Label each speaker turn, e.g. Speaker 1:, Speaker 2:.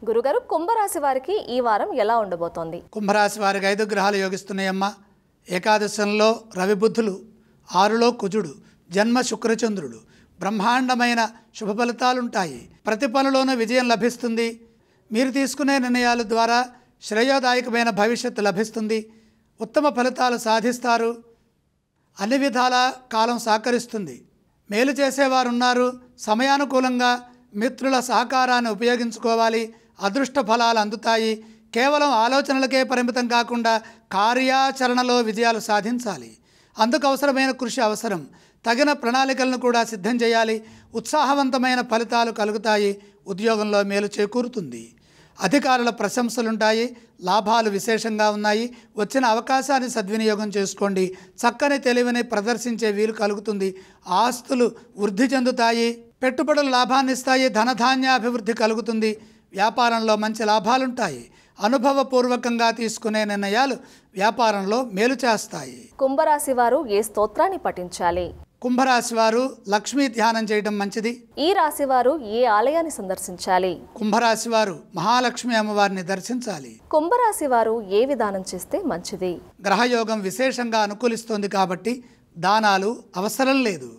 Speaker 1: గురుగారు, కుంభరాశి వారికి ఈ వారం ఎలా ఉండబోతోంది?
Speaker 2: కుంభరాశి వారికి 5 గ్రహాలు యోగిస్తున్నాయమ్మా. ఏకాదశంలో రవి బుద్ధులు, 6లో కుజుడు, జన్మ శుక్రచంద్రుడు. బ్రహ్మాండమైన శుభ ఫలితాలుంటాయి. ప్రతి పనిలోనూ విజయం లభిస్తుంది. మీరు తీసుకునే నిర్ణయాల ద్వారా శ్రేయోదాయకమైన భవిష్యత్తు లభిస్తుంది. ఉత్తమ ఫలితాలు సాధిస్తారు. అన్ని విధాల కాలం సహకరిస్తుంది. మేలు చేసేవారు ఉన్నారు. సమయానుకూలంగా మిత్రుల సహకారాన్ని ఉపయోగించుకోవాలి. అదృష్ట ఫలాలు అందుతాయి. కేవలం ఆలోచనలకే పరిమితం కాకుండా కార్యాచరణలో విజయాలు సాధించాలి. అందుకు అవసరమైన కృషి అవసరం. తగిన ప్రణాళికలను కూడా సిద్ధం చేయాలి. ఉత్సాహవంతమైన ఫలితాలు కలుగుతాయి. ఉద్యోగంలో మేలు చేకూరుతుంది. అధికారుల ప్రశంసలుంటాయి. లాభాలు విశేషంగా ఉన్నాయి. వచ్చిన అవకాశాన్ని సద్వినియోగం చేసుకోండి. చక్కని తెలివిని ప్రదర్శించే వీలు కలుగుతుంది. ఆస్తులు వృద్ధి చెందుతాయి. పెట్టుబడులు లాభాన్ని ఇస్తాయి. ధనధాన్యాభివృద్ధి కలుగుతుంది. వ్యాపారంలో మంచి లాభాలుంటాయి. అనుభవపూర్వకంగా తీసుకునే నిర్ణయాలు వ్యాపారంలో మేలు చేస్తాయి.
Speaker 1: కుంభరాశి వారు ఏ స్తోత్రాన్ని పఠించాలి?
Speaker 2: కుంభరాశి వారు లక్ష్మీ ధ్యానం చేయడం మంచిది.
Speaker 1: ఈ రాశి వారు ఏ ఆలయాన్ని సందర్శించాలి?
Speaker 2: కుంభరాశి వారు మహాలక్ష్మి అమ్మవారిని దర్శించాలి.
Speaker 1: కుంభరాశి వారు ఏ విధానం చేస్తే మంచిది?
Speaker 2: గ్రహయోగం విశేషంగా అనుకూలిస్తోంది కాబట్టి దానాలు అవసరం లేదు.